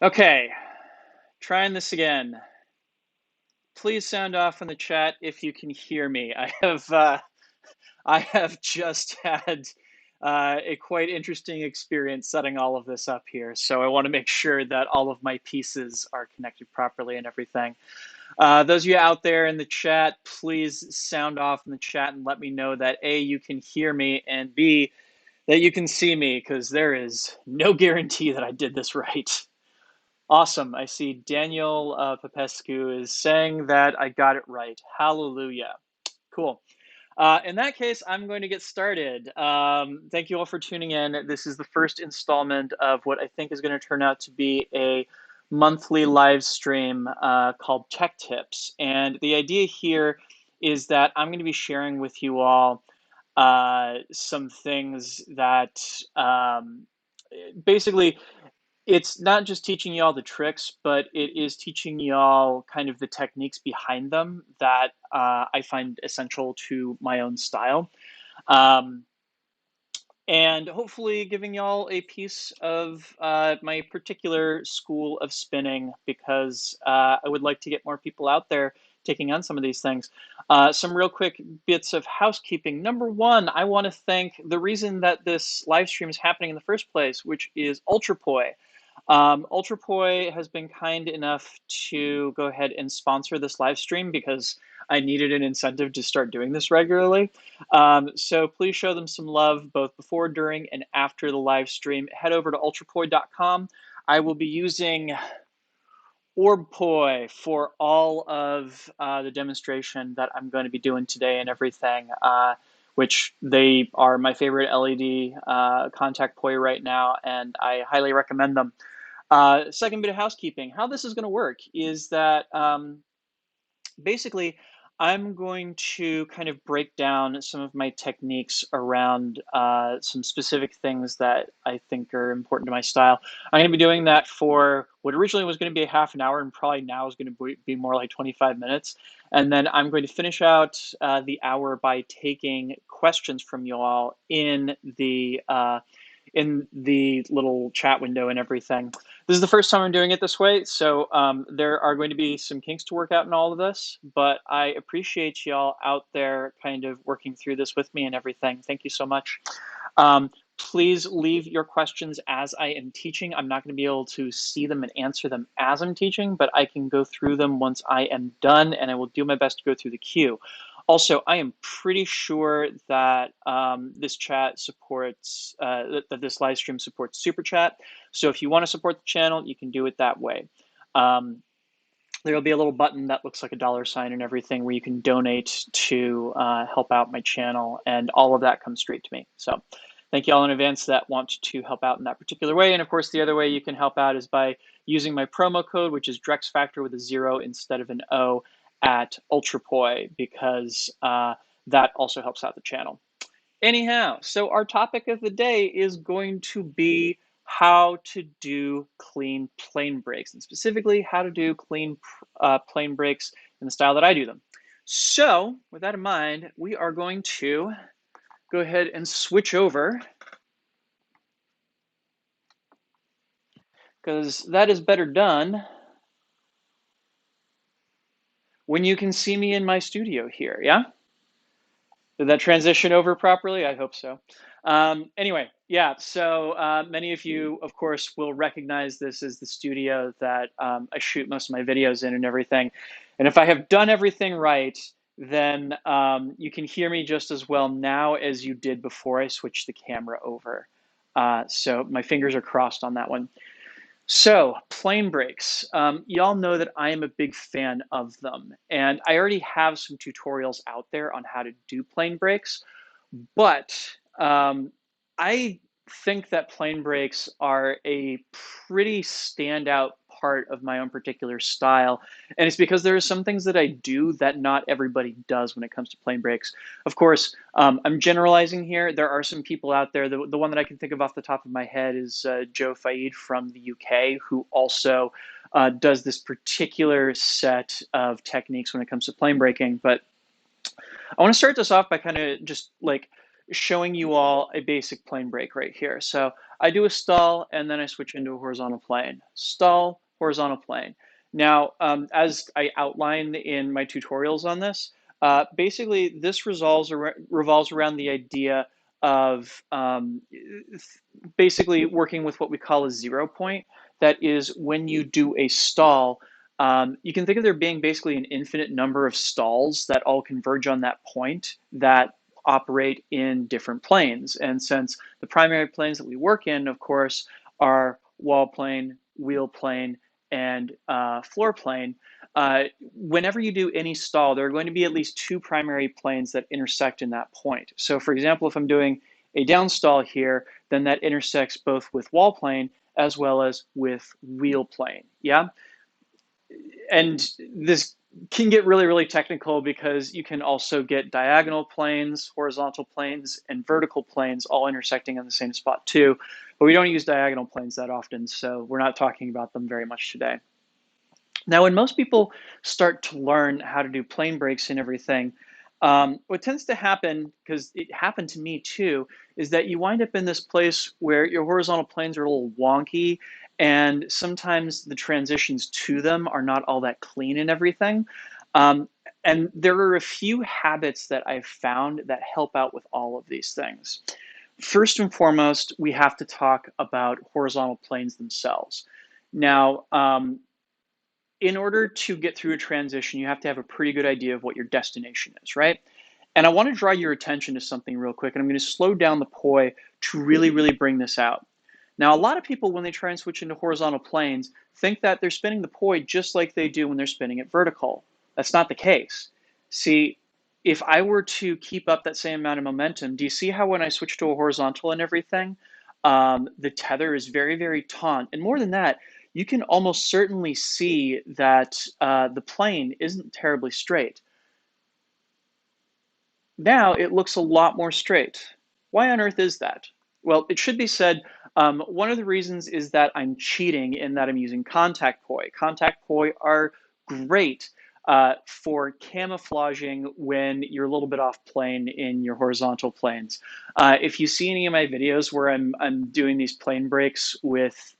Okay, trying this again. Please sound off in the chat if you can hear me. I have just had a quite interesting experience setting all of this up here, so I want to make sure that all of my pieces are connected properly and everything. Those of you out there in the chat, please sound off in the chat and let me know that A, you can hear me, and B, that you can see me, because there is no guarantee that I did this right. Awesome. I see Daniel Popescu is saying that I got it right. Hallelujah. Cool. In that case, I'm going to get started. Thank you all for tuning in. This is the first installment of what I think is going to turn out to be a monthly live stream called Tech Tips. And the idea here is that I'm going to be sharing with you all some things that basically it's not just teaching y'all the tricks, but it is teaching y'all kind of the techniques behind them that I find essential to my own style. Um, and hopefully giving y'all a piece of my particular school of spinning, because I would like to get more people out there taking on some of these things. Some real quick bits of housekeeping. Number one, I want to thank the reason that this live stream is happening in the first place, which is UltraPoi. UltraPoi has been kind enough to go ahead and sponsor this live stream because I needed an incentive to start doing this regularly. So please show them some love both before, during, and after the live stream. Head over to ultrapoi.com. I will be using OrbPoi for all of the demonstration that I'm going to be doing today and everything, which they are my favorite LED contact poi right now, and I highly recommend them. Second bit of housekeeping. How this is going to work is that basically, I'm going to kind of break down some of my techniques around some specific things that I think are important to my style. I'm going to be doing that for what originally was going to be a half an hour and probably now is going to be more like 25 minutes. And then I'm going to finish out the hour by taking questions from you all in the little chat window and everything. This is the first time I'm doing it this way, so there are going to be some kinks to work out in all of this, but I appreciate y'all out there kind of working through this with me and everything. Thank you so much. Please leave your questions as I am teaching. I'm not going to be able to see them and answer them as I'm teaching, but I can go through them once I am done, and I will do my best to go through the queue. Also, I am pretty sure that this chat supports, that this live stream supports Super Chat. So if you want to support the channel, you can do it that way. There'll be a little button that looks like a dollar sign and everything where you can donate to help out my channel, and all of that comes straight to me. So thank you all in advance that want to help out in that particular way. And of course, the other way you can help out is by using my promo code, which is Drex Factor with a 0 instead of an O at UltraPoi, because that also helps out the channel. Anyhow, so our topic of the day is going to be how to do clean plane breaks, and specifically how to do clean plane breaks in the style that I do them. So with that in mind, we are going to go ahead and switch over, because that is better done when you can see me in my studio here, yeah? Did that transition over properly? I hope so. Anyway, yeah, so many of you, of course, will recognize this as the studio that I shoot most of my videos in and everything. And if I have done everything right, then you can hear me just as well now as you did before I switched the camera over. So my fingers are crossed on that one. So, plane breaks. Y'all know that I am a big fan of them, and I already have some tutorials out there on how to do plane breaks, but I think that plane breaks are a pretty standout part of my own particular style. And it's because there are some things that I do that not everybody does when it comes to plane breaks. Of course, I'm generalizing here. There are some people out there. The one that I can think of off the top of my head is Joe Faid from the UK, who also does this particular set of techniques when it comes to plane breaking. But I want to start this off by kind of just like showing you all a basic plane break right here. So I do a stall and then I switch into a horizontal plane. Stall, horizontal plane. Now, as I outlined in my tutorials on this, basically this revolves around the idea of basically working with what we call a 0 point. That is when you do a stall, you can think of there being basically an infinite number of stalls that all converge on that point that operate in different planes. And since the primary planes that we work in, of course, are wall plane, wheel plane, and floor plane, whenever you do any stall, there are going to be at least two primary planes that intersect in that point. So for example, if I'm doing a down stall here, then that intersects both with wall plane as well as with wheel plane. Yeah. And this can get really, really technical because you can also get diagonal planes, horizontal planes, and vertical planes all intersecting in the same spot too. But we don't use diagonal planes that often, so we're not talking about them very much today. Now, when most people start to learn how to do plane breaks and everything, what tends to happen, because it happened to me too, is that you wind up in this place where your horizontal planes are a little wonky, and sometimes the transitions to them are not all that clean and everything. Um, and there are a few habits that I've found that help out with all of these things. First and foremost, we have to talk about horizontal planes themselves. Now, in order to get through a transition, you have to have a pretty good idea of what your destination is, right? And I want to draw your attention to something real quick, and I'm going to slow down the poi to really, really bring this out. Now, a lot of people, when they try and switch into horizontal planes, think that they're spinning the poi just like they do when they're spinning it vertical. That's not the case. See, if I were to keep up that same amount of momentum, do you see how when I switch to a horizontal and everything, the tether is very, very taut? And more than that, you can almost certainly see that the plane isn't terribly straight. Now it looks a lot more straight. Why on earth is that? Well, it should be said, one of the reasons is that I'm cheating in that I'm using contact poi. Contact poi are great for camouflaging when you're a little bit off plane in your horizontal planes. If you see any of my videos where I'm doing these plane breaks with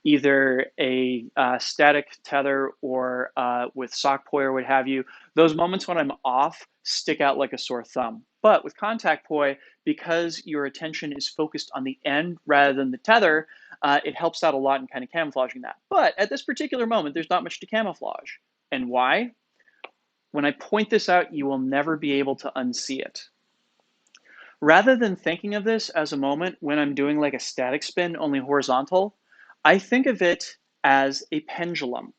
either a static tether or with sock poi or what have you, those moments when I'm off stick out like a sore thumb. But with contact poi, because your attention is focused on the end rather than the tether, it helps out a lot in kind of camouflaging that. But at this particular moment, there's not much to camouflage. And why? When I point this out, you will never be able to unsee it. Rather than thinking of this as a moment when I'm doing like a static spin, only horizontal, I think of it as a pendulum.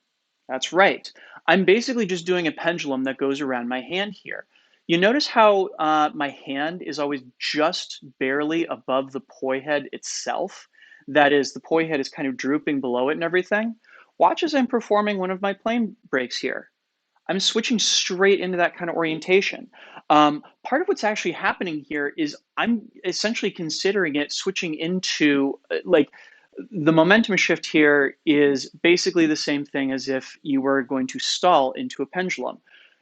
That's right. I'm basically just doing a pendulum that goes around my hand here. You notice how my hand is always just barely above the poi head itself? That is, the poi head is kind of drooping below it and everything. Watch as I'm performing one of my plane breaks here. I'm switching straight into that kind of orientation. Part of what's actually happening here is I'm essentially considering it switching into like the momentum shift here is basically the same thing as if you were going to stall into a pendulum.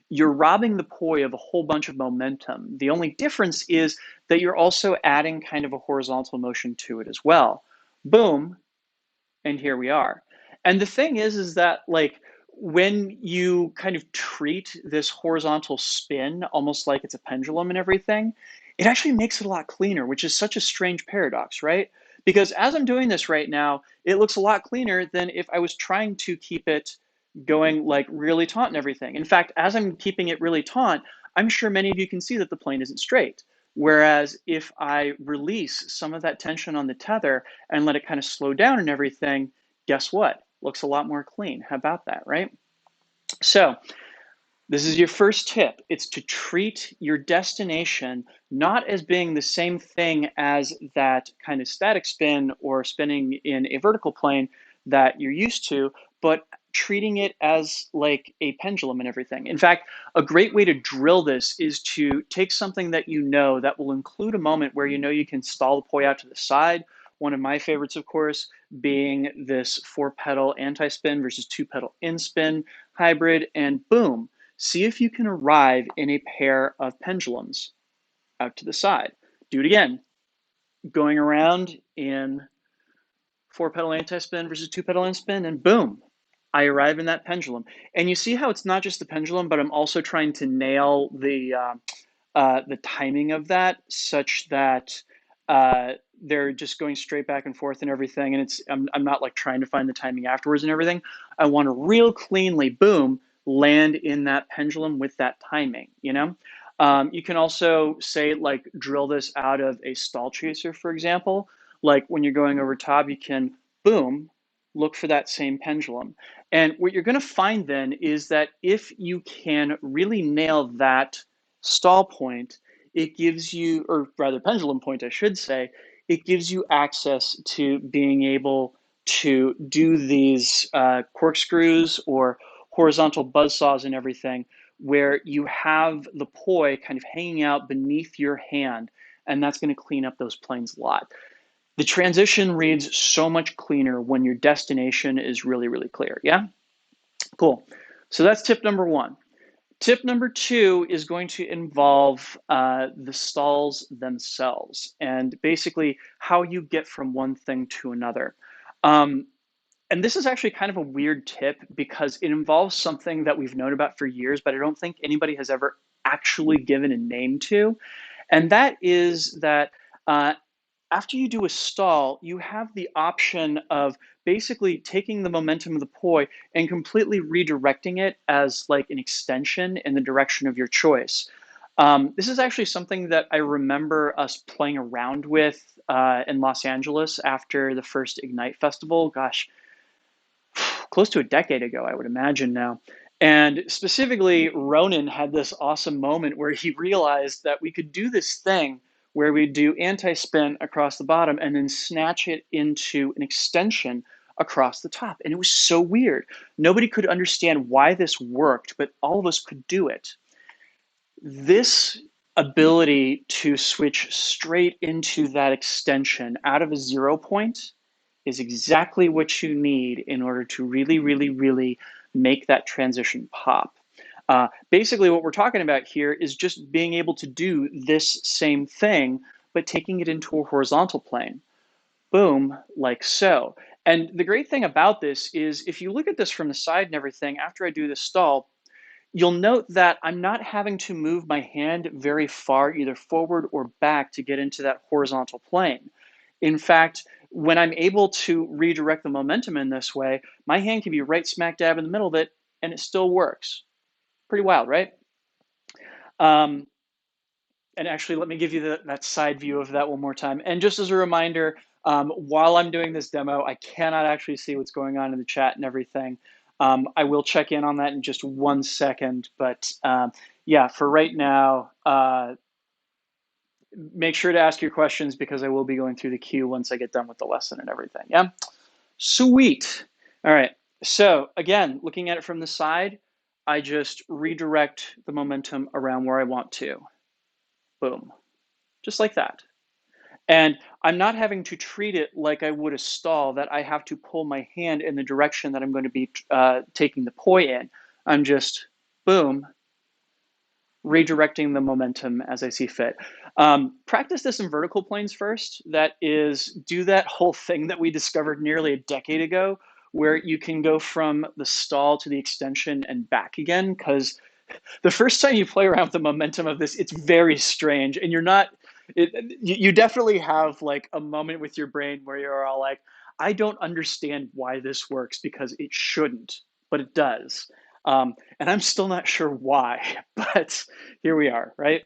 You're robbing the poi of a whole bunch of momentum. The only difference is that you're also adding kind of a horizontal motion to it as well. Boom, and here we are. And the thing is that like when you kind of treat this horizontal spin almost like it's a pendulum and everything, it actually makes it a lot cleaner, which is such a strange paradox, right? Because as I'm doing this right now, it looks a lot cleaner than if I was trying to keep it going like really taut and everything. In fact, as I'm keeping it really taut, I'm sure many of you can see that the plane isn't straight. Whereas if I release some of that tension on the tether and let it kind of slow down and everything, guess what? Looks a lot more clean. How about that, right? So this is your first tip. It's to treat your destination not as being the same thing as that kind of static spin or spinning in a vertical plane that you're used to, but treating it as like a pendulum and everything. In fact, a great way to drill this is to take something that you know that will include a moment where you know you can stall the poi out to the side. One of my favorites, of course, being this 4-pedal anti-spin versus 2-pedal in-spin hybrid, and boom, see if you can arrive in a pair of pendulums out to the side. Do it again. Going around in 4-pedal anti-spin versus 2-pedal in-spin, and boom, I arrive in that pendulum. And you see how it's not just the pendulum, but I'm also trying to nail the timing of that such that uh, they're just going straight back and forth and everything. And I'm not like trying to find the timing afterwards and everything. I want to real cleanly, boom, land in that pendulum with that timing, you know? You can also say like drill this out of a stall chaser, for example. Like when you're going over top, you can boom, look for that same pendulum. And what you're going to find then is that if you can really nail that stall point, it gives you, or rather pendulum point, I should say, it gives you access to being able to do these corkscrews or horizontal buzz saws and everything, where you have the poi kind of hanging out beneath your hand, and that's going to clean up those planes a lot. The transition reads so much cleaner when your destination is really, really clear. Yeah? Cool. So that's tip number one. Tip number two is going to involve the stalls themselves and basically how you get from one thing to another. Um, and this is actually kind of a weird tip because it involves something that we've known about for years, but I don't think anybody has ever actually given a name to. And that is that uh, after you do a stall, you have the option of basically taking the momentum of the poi and completely redirecting it as like an extension in the direction of your choice. This is actually something that I remember us playing around with in Los Angeles after the first Ignite Festival. Gosh, close to a decade ago, I would imagine now. And specifically, Ronan had this awesome moment where he realized that we could do this thing where we do anti-spin across the bottom and then snatch it into an extension across the top. And it was so weird. Nobody could understand why this worked, but all of us could do it. This ability to switch straight into that extension out of a 0 point is exactly what you need in order to really, really, really make that transition pop. Basically, what we're talking about here is just being able to do this same thing, but taking it into a horizontal plane. Boom, like so. And the great thing about this is if you look at this from the side and everything, after I do this stall, you'll note that I'm not having to move my hand very far, either forward or back, to get into that horizontal plane. In fact, when I'm able to redirect the momentum in this way, my hand can be right smack dab in the middle of it, and it still works. Pretty wild, right? Um, and actually, let me give you that side view of that one more time. And just as a reminder, while I'm doing this demo, I cannot actually see what's going on in the chat and everything. I will check in on that in just 1 second. But yeah, for right now, make sure to ask your questions because I will be going through the queue once I get done with the lesson and everything. Yeah? Sweet. All right. So again, looking at it from the side, I just redirect the momentum around where I want to. Boom. Just like that. And I'm not having to treat it like I would a stall that I have to pull my hand in the direction that I'm going to be taking the poi in. I'm just, boom, redirecting the momentum as I see fit. Practice this in vertical planes first. That is, do that whole thing that we discovered nearly a decade ago, where you can go from the stall to the extension and back again, because the first time you play around with the momentum of this, it's very strange, and you're not. You definitely have like a moment with your brain where you're all like, I don't understand why this works because it shouldn't, but it does. And I'm still not sure why, but here we are, right?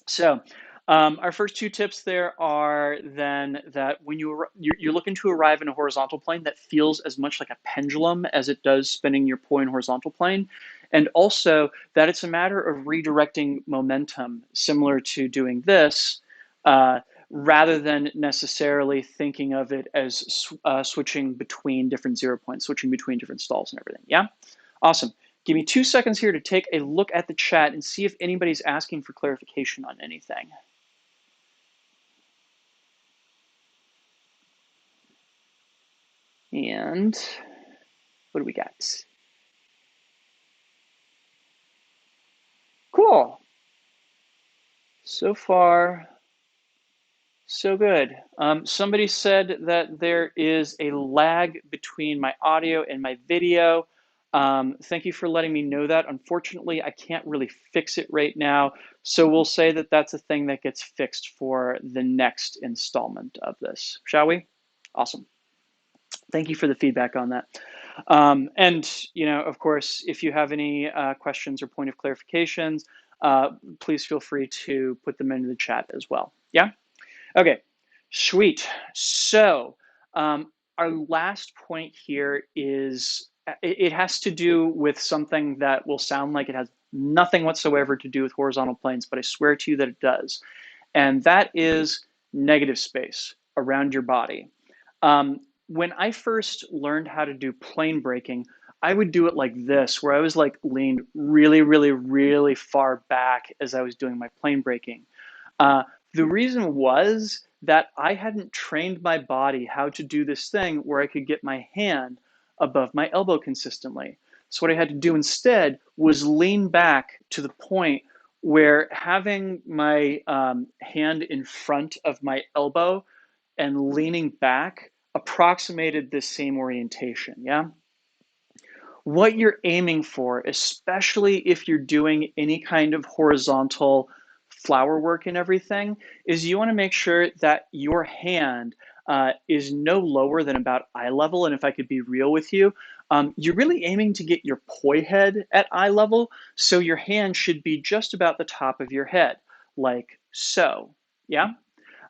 So, our first two tips there are then that when you're looking to arrive in a horizontal plane that feels as much like a pendulum as it does spinning your poi in horizontal plane, and also that it's a matter of redirecting momentum, similar to doing this, rather than necessarily thinking of it as switching between different 0 points, switching between different stalls and everything. Yeah, awesome. Give me 2 seconds here to take a look at the chat and see if anybody's asking for clarification on anything. And what do we got? Cool. So far, So good. Somebody said that there is a lag between my audio and my video. Thank you for letting me know that. Unfortunately, I can't really fix it right now. So we'll say that that's a thing that gets fixed for the next installment of this, shall we? Awesome. Thank you for the feedback on that. And, of course, if you have any questions or point of clarifications, please feel free to put them into the chat as well. Yeah? Okay, sweet. So, our last point here is it has to do with something that will sound like it has nothing whatsoever to do with horizontal planes, but I swear to you that it does. And that is negative space around your body. When I first learned how to do plane breaking, I would do it like this, where I was like leaned really, really, really far back as I was doing my plane breaking. Uh, the reason was that I hadn't trained my body how to do this thing where I could get my hand above my elbow consistently. So what I had to do instead was lean back to the point where having my hand in front of my elbow and leaning back approximated this same orientation. Yeah. What you're aiming for, especially if you're doing any kind of horizontal flower work and everything, is you want to make sure that your hand is no lower than about eye level. And if I could be real with you, you're really aiming to get your poi head at eye level. So your hand should be just about the top of your head, like so. Yeah.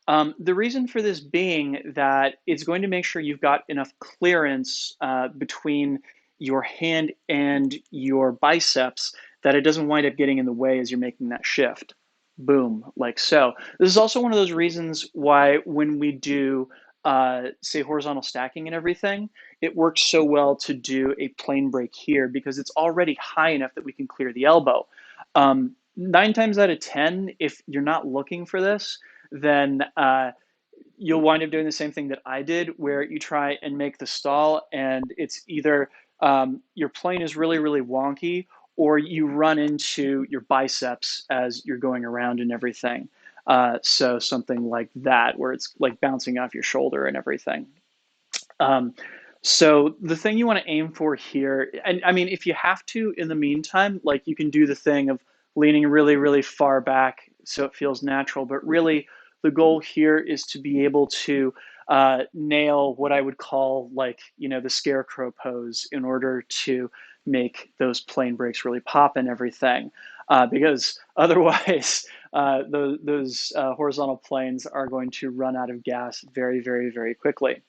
The reason for this being that it's going to make sure you've got enough clearance between your hand and your biceps that it doesn't wind up getting in the way as you're making that shift. Boom, like so. This is also one of those reasons why when we do, say, horizontal stacking and everything, it works so well to do a plane break here because it's already high enough that we can clear the elbow. 9 times out of 10, if you're not looking for this, then you'll wind up doing the same thing that I did, where you try and make the stall, and it's either your plane is really, really wonky, or you run into your biceps as you're going around and everything. So something like that, where it's like bouncing off your shoulder and everything. Um, so the thing you want to aim for here, and I mean, if you have to, in the meantime, like you can do the thing of leaning really, really far back so it feels natural. But really, the goal here is to be able to nail what I would call like, the scarecrow pose in order to make those plane breaks really pop and everything. Because otherwise, those horizontal planes are going to run out of gas very, very, very quickly.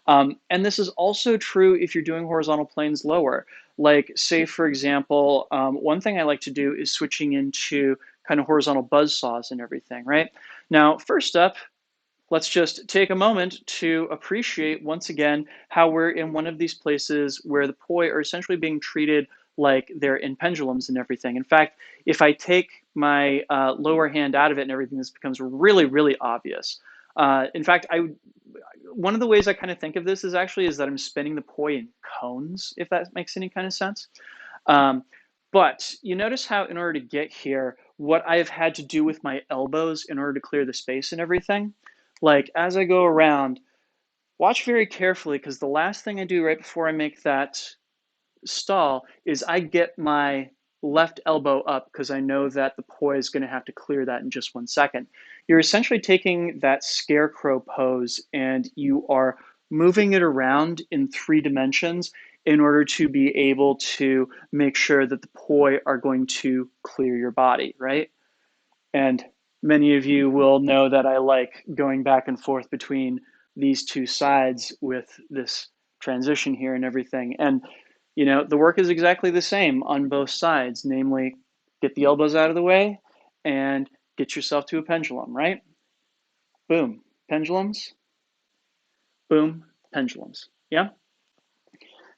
And this is also true if you're doing horizontal planes lower. Like, say, for example, one thing I like to do is switching into kind of horizontal buzz saws and everything, right? Now, first up, let's just take a moment to appreciate once again how we're in one of these places where the poi are essentially being treated like they're in pendulums and everything. In fact, if I take my lower hand out of it and everything, this becomes really, really obvious. In fact, one of the ways I kind of think of this is that I'm spinning the poi in cones, if that makes any kind of sense. Um, but you notice how in order to get here, what I have had to do with my elbows in order to clear the space and everything, like as I go around, watch very carefully because the last thing I do right before I make that stall is I get my left elbow up because I know that the poi is going to have to clear that in just 1 second. You're essentially taking that scarecrow pose and you are moving it around in 3 dimensions in order to be able to make sure that the poi are going to clear your body, right? And many of you will know that I like going back and forth between these two sides with this transition here and everything. And, the work is exactly the same on both sides, namely, get the elbows out of the way and get yourself to a pendulum, right? Boom, pendulums, boom, pendulums. Yeah?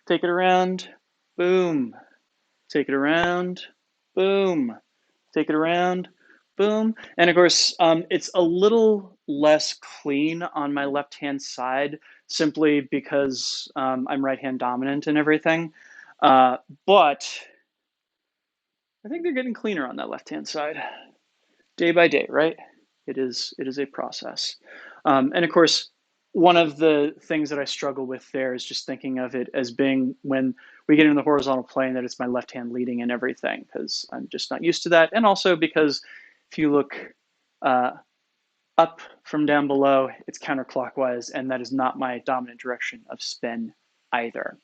Take it around, boom. Take it around, boom. Take it around, boom. And of course, it's a little less clean on my left-hand side simply because I'm right-hand dominant and everything. But I think they're getting cleaner on that left-hand side day by day, right? It is a process. And of course, one of the things that I struggle with there is just thinking of it as being when we get in the horizontal plane that it's my left hand leading and everything, because I'm just not used to that. And also because if you look uh, up from down below, it's counterclockwise, and that is not my dominant direction of spin either.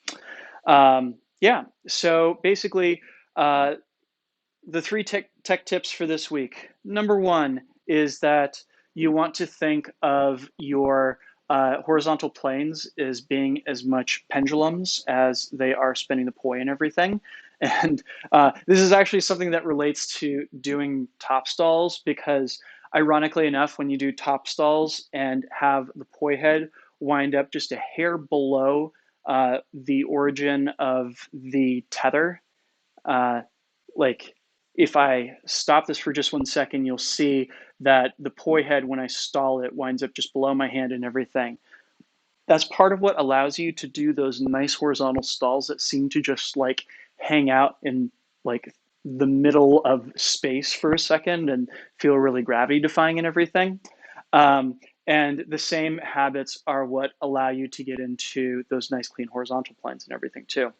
Yeah, so basically, the three tech tips for this week. Number one is that you want to think of your horizontal planes as being as much pendulums as they are spinning the poi and everything. And this is actually something that relates to doing top stalls because, ironically enough, when you do top stalls and have the poi head wind up just a hair below the origin of the tether, uh, like if I stop this for just 1 second, you'll see that the poi head, when I stall it, winds up just below my hand and everything. That's part of what allows you to do those nice horizontal stalls that seem to just like hang out in like the middle of space for a second and feel really gravity defying and everything. Um, and the same habits are what allow you to get into those nice clean horizontal planes and everything too.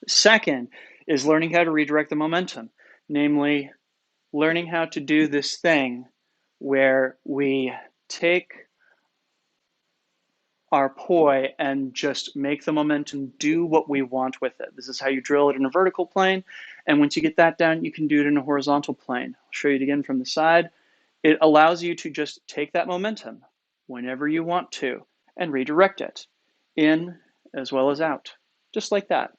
Second is learning how to redirect the momentum, namely learning how to do this thing where we take our poi and just make the momentum do what we want with it. This is how you drill it in a vertical plane. And once you get that down, you can do it in a horizontal plane. I'll show you it again from the side. It allows you to just take that momentum whenever you want to and redirect it in as well as out, just like that.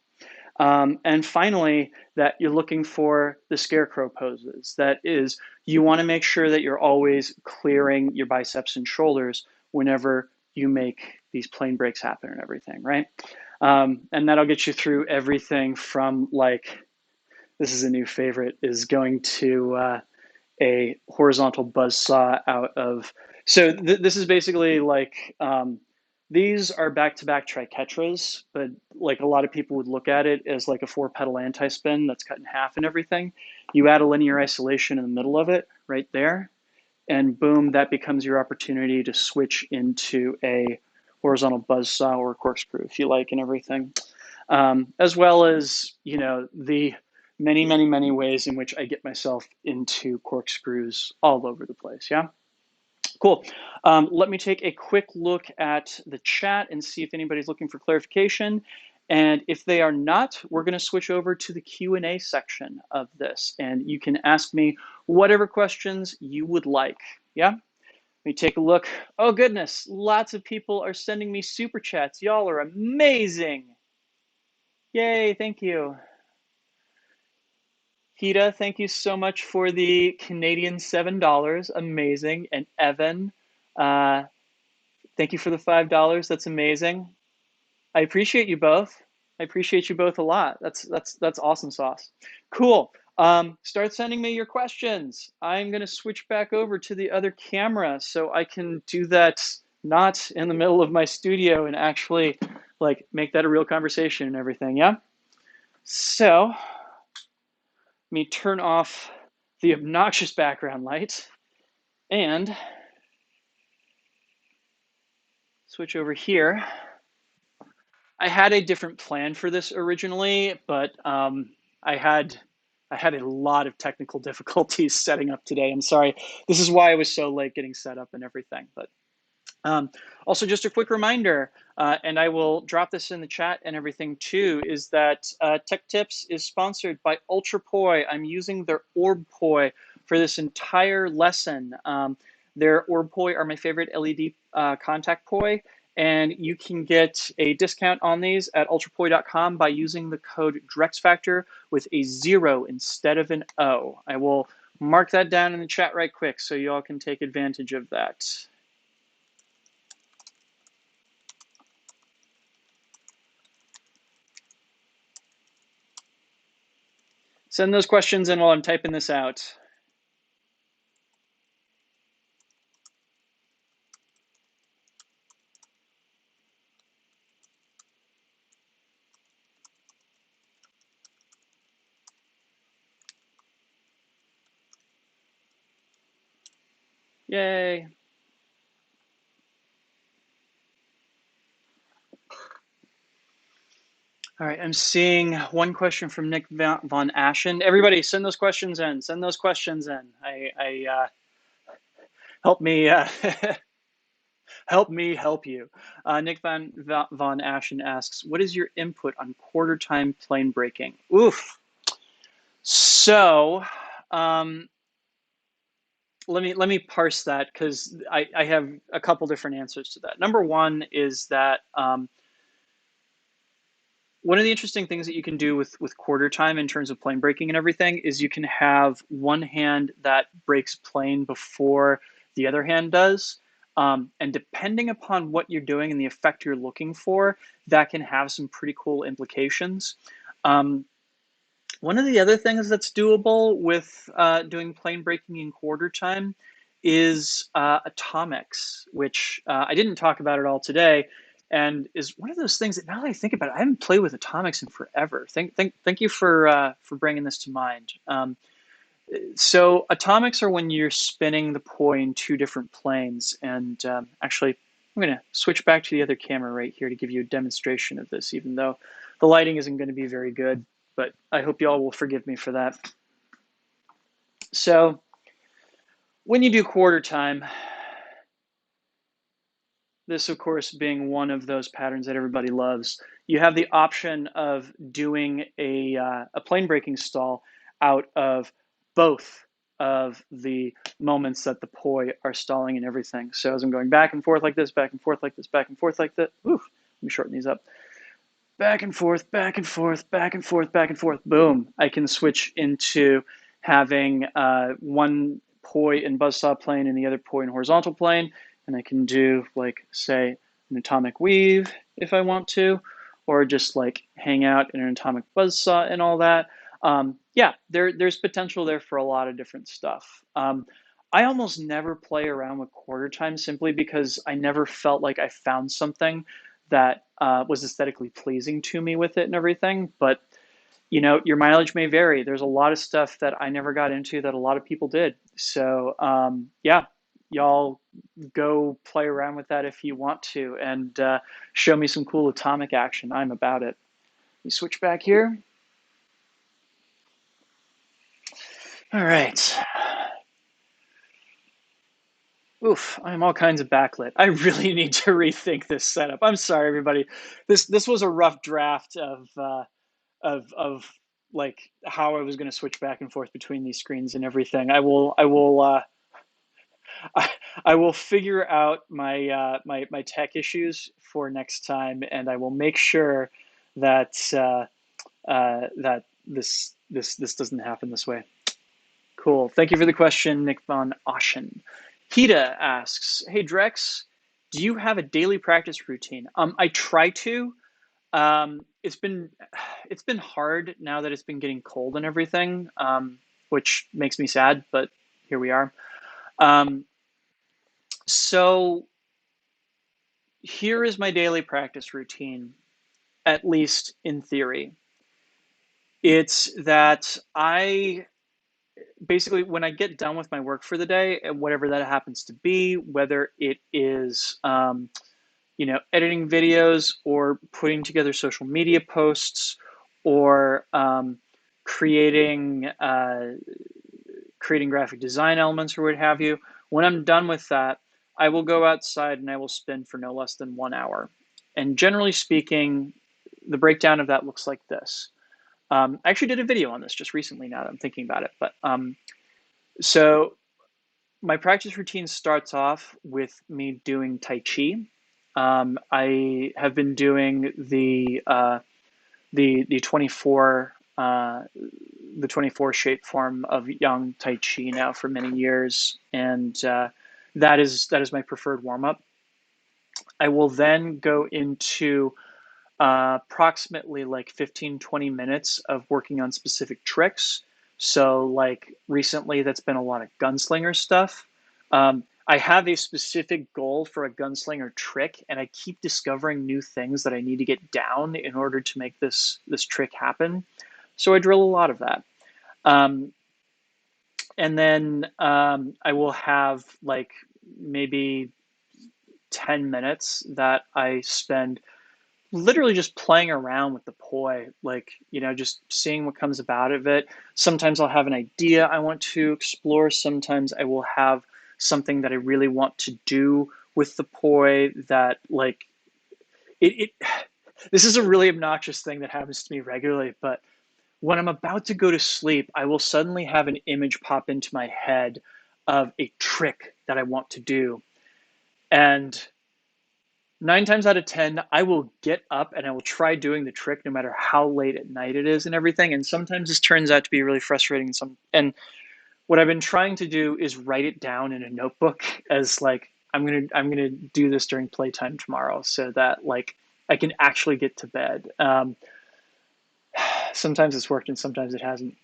And finally, that you're looking for the scarecrow poses. That is, you want to make sure that you're always clearing your biceps and shoulders whenever you make these plane breaks happen and everything, right? And that'll get you through everything from like, this is a new favorite, is going to a horizontal buzzsaw out of, so this is basically like, these are back-to-back triquetras, but like a lot of people would look at it as like a 4-pedal anti-spin that's cut in half and everything. You add a linear isolation in the middle of it right there, and boom, that becomes your opportunity to switch into a horizontal buzzsaw or corkscrew if you like and everything. As well as, you know, the many, many, many ways in which I get myself into corkscrews all over the place, yeah? Cool. Let me take a quick look at the chat and see if anybody's looking for clarification. And if they are not, we're going to switch over to the Q&A section of this. And you can ask me whatever questions you would like. Yeah? Let me take a look. Oh, goodness. Lots of people are sending me super chats. Y'all are amazing. Yay. Thank you. Hita, thank you so much for the Canadian $7. Amazing. And Evan, thank you for the $5. That's amazing. I appreciate you both. I appreciate you both a lot. That's awesome sauce. Cool. Start sending me your questions. I'm gonna switch back over to the other camera so I can do that not in the middle of my studio and actually like make that a real conversation and everything. Yeah. So let me turn off the obnoxious background light and switch over here. I had a different plan for this originally, but I had I had a lot of technical difficulties setting up today. I'm sorry. This is why I was so late getting set up and everything. But also, just a quick reminder, and I will drop this in the chat and everything too, is that Tech Tips is sponsored by Ultra Poi. I'm using their Orb Poi for this entire lesson. Their Orb Poi are my favorite LED contact poi, and you can get a discount on these at ultrapoi.com by using the code DrexFactor with a 0 instead of an O. I will mark that down in the chat right quick so you all can take advantage of that. Send those questions in while I'm typing this out. Yay. All right, I'm seeing one question from Nick Von Ashen. Everybody, send those questions in. Send those questions in. Help me, help me help you. Nick Von Ashen asks, "What is your input on quarter time plane breaking?" Oof. So, um, let me parse that because I have a couple different answers to that. Number one is that one of the interesting things that you can do with quarter time in terms of plane breaking and everything is you can have one hand that breaks plane before the other hand does. And depending upon what you're doing and the effect you're looking for, that can have some pretty cool implications. Um, One of the other things that's doable with doing plane breaking in quarter time is atomics, which I didn't talk about at all today, and is one of those things that now that I think about it, I haven't played with atomics in forever. Thank you for bringing this to mind. So atomics are when you're spinning the poi in two different planes, and actually, I'm going to switch back to the other camera right here to give you a demonstration of this, even though the lighting isn't going to be very good, but I hope you all will forgive me for that. So when you do quarter time, this of course being one of those patterns that everybody loves, you have the option of doing a plane breaking stall out of both of the moments that the poi are stalling and everything. So as I'm going back and forth like this, back and forth like this, back and forth like that, oof, let me shorten these up. Back and forth, back and forth, back and forth, back and forth. Boom! I can switch into having one poi in buzzsaw plane and the other poi in horizontal plane, and I can do like say an atomic weave if I want to, or just like hang out in an atomic buzzsaw and all that. Yeah, there's potential there for a lot of different stuff. I almost never play around with quarter time simply because I never felt like I found something that was aesthetically pleasing to me with it and everything. But you know, your mileage may vary. There's a lot of stuff that I never got into that a lot of people did. So yeah, y'all go play around with that if you want to, and show me some cool atomic action. I'm about it. Let me switch back here. All right. Oof, I'm all kinds of backlit. I really need to rethink this setup. I'm sorry, everybody. This was a rough draft of like how I was going to switch back and forth between these screens and everything. I, I will figure out my tech issues for next time, and I will make sure that that this doesn't happen this way. Cool. Thank you for the question, Nick Von Oschen. Hita asks, "Hey Drex, do you have a daily practice routine?" I try to. It's been hard now that it's been getting cold and everything, which makes me sad, but here we are. Um, so here is my daily practice routine, at least in theory. It's that I basically, when I get done with my work for the day, and whatever that happens to be, whether it is you know, editing videos or putting together social media posts or creating creating graphic design elements or what have you. When I'm done with that, I will go outside and I will spin for no less than 1 hour. And generally speaking, the breakdown of that looks like this. I actually did a video on this just recently now that I'm thinking about it. But so my practice routine starts off with me doing Tai Chi. I have been doing the 24 the 24 shape form of Yang Tai Chi now for many years, and that is my preferred warm up. I will then go into approximately like 15-20 minutes of working on specific tricks. So like recently, that's been a lot of gunslinger stuff. I have a specific goal for a gunslinger trick, and I keep discovering new things that I need to get down in order to make this trick happen. So I drill a lot of that. Um, and then I will have like maybe 10 minutes that I spend literally just playing around with the poi, like, just seeing what comes about of it. Sometimes I'll have an idea I want to explore. Sometimes I will have something that I really want to do with the poi that, like, it this is a really obnoxious thing that happens to me regularly, but when I'm about to go to sleep, I will suddenly have an image pop into my head of a trick that I want to do. And 9 times out of 10, I will get up and I will try doing the trick no matter how late at night it is and everything. And sometimes this turns out to be really frustrating. And what I've been trying to do is write it down in a notebook as like, I'm gonna do this during playtime tomorrow so that like I can actually get to bed. Sometimes it's worked and sometimes it hasn't.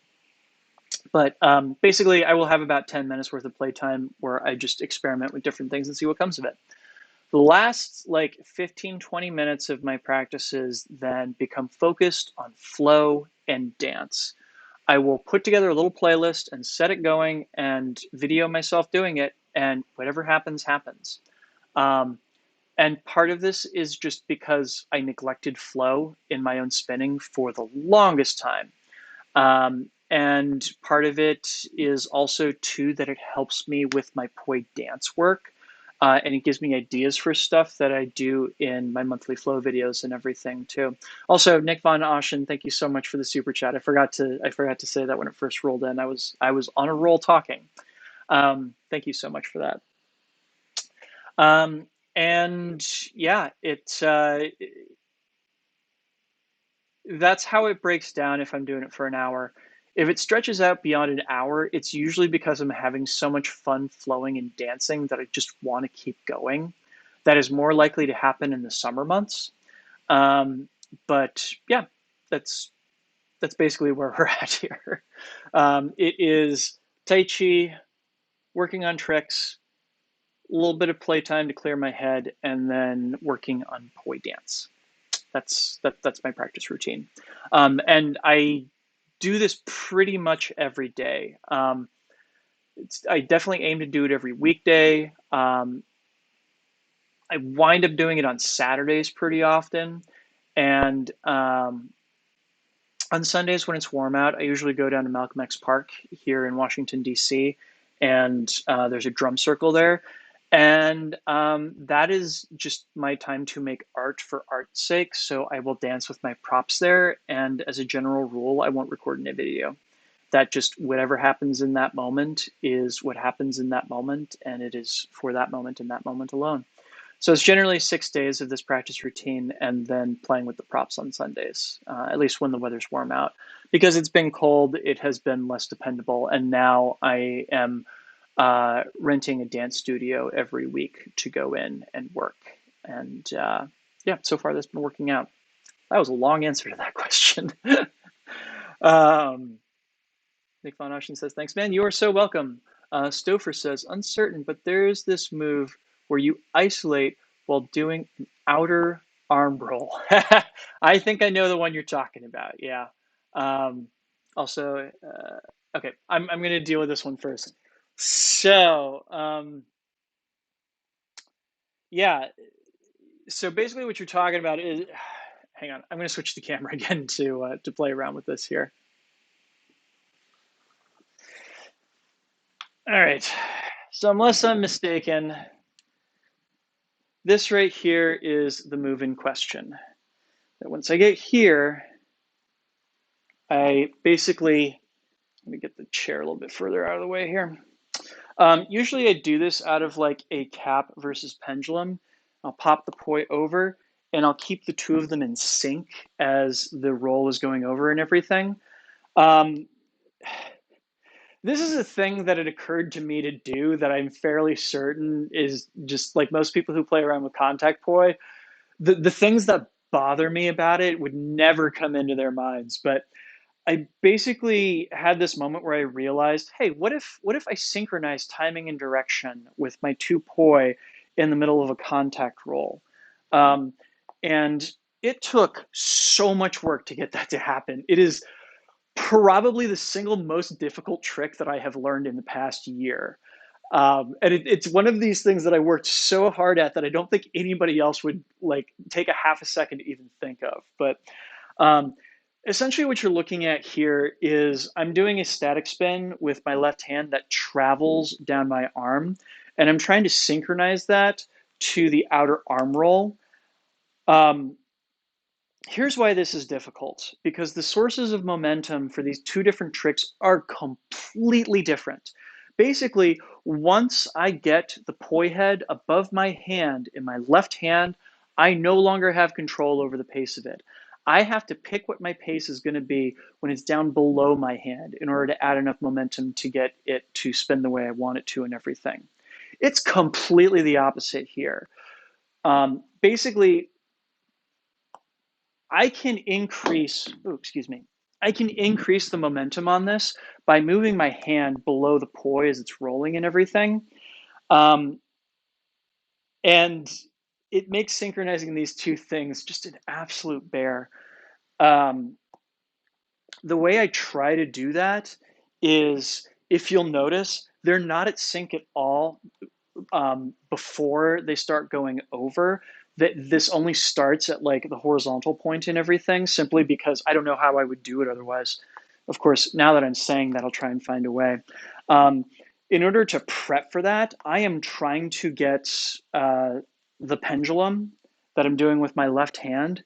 But basically, I will have about 10 minutes worth of playtime where I just experiment with different things and see what comes of it. The last like 15, 20 minutes of my practices then become focused on flow and dance. I will put together a little playlist and set it going and video myself doing it, and whatever happens, happens. Um, and part of this is just because I neglected flow in my own spinning for the longest time. And part of it is also too that it helps me with my poi dance work. And it gives me ideas for stuff that I do in my monthly flow videos and everything too. Also, Nick Von Oschen, thank you so much for the super chat. I forgot to say that when it first rolled in. I was on a roll talking. Thank you so much for that. And yeah, that's how it breaks down if I'm doing it for an hour. If it stretches out beyond an hour, it's usually because I'm having so much fun flowing and dancing that I just want to keep going. That is more likely to happen in the summer months. Um, but yeah, that's that's basically where we're at here. It is Tai Chi, working on tricks, a little bit of playtime to clear my head, and then working on poi dance. That's my practice routine, and I do this pretty much every day. I definitely aim to do it every weekday. I wind up doing it on Saturdays pretty often, and on Sundays when it's warm out, I usually go down to Malcolm X Park here in Washington D.C. and there's a drum circle there, and that is just my time to make art for art's sake. So I will dance with my props there, and as a general rule, I won't record in a video. That just whatever happens in that moment is what happens in that moment, and it is for that moment and that moment alone. So it's generally 6 days of this practice routine and then playing with the props on Sundays, at least when the weather's warm out. Because it's been cold, it has been less dependable. And now I am renting a dance studio every week to go in and work. And yeah, so far that's been working out. That was a long answer to that question. um, Nick Von Ocean says, thanks, man. You are so welcome. Stouffer says, uncertain, but there's this move where you isolate while doing an outer arm roll. I think I know the one you're talking about. Yeah. Also, okay, I'm going to deal with this one first. So, yeah. So basically, what you're talking about is, hang on, I'm going to switch the camera again to play around with this here. All right. So unless I'm mistaken, this right here is the move in question. That once I get here, I basically, let me get the chair a little bit further out of the way here. Usually I do this out of like a cap versus pendulum. I'll pop the poi over and I'll keep the two of them in sync as the roll is going over and everything. Um, this is a thing that it occurred to me to do that I'm fairly certain is just like most people who play around with contact poi. The things that bother me about it would never come into their minds. But I basically had this moment where I realized, hey, what if I synchronize timing and direction with my two poi in the middle of a contact roll? Um, and it took so much work to get that to happen. It is probably the single most difficult trick that I have learned in the past year. And it's one of these things that I worked so hard at that I don't think anybody else would like take a half a second to even think of. But um, essentially what you're looking at here is I'm doing a static spin with my left hand that travels down my arm, and I'm trying to synchronize that to the outer arm roll. Um, Here's why this is difficult, because the sources of momentum for these two different tricks are completely different. Basically, once I get the poi head above my hand in my left hand, I no longer have control over the pace of it. I have to pick what my pace is going to be when it's down below my hand in order to add enough momentum to get it to spin the way I want it to and everything. It's completely the opposite here. Basically, I can increase, oh, excuse me, I can increase the momentum on this by moving my hand below the poi as it's rolling and everything. Um, and it makes synchronizing these two things just an absolute bear. Um, the way I try to do that is, if you'll notice, they're not at sync at all before they start going over. That this only starts at like the horizontal point and everything, simply because I don't know how I would do it otherwise. Of course, now that I'm saying that, I'll try and find a way. Um, in order to prep for that, I am trying to get the pendulum that I'm doing with my left hand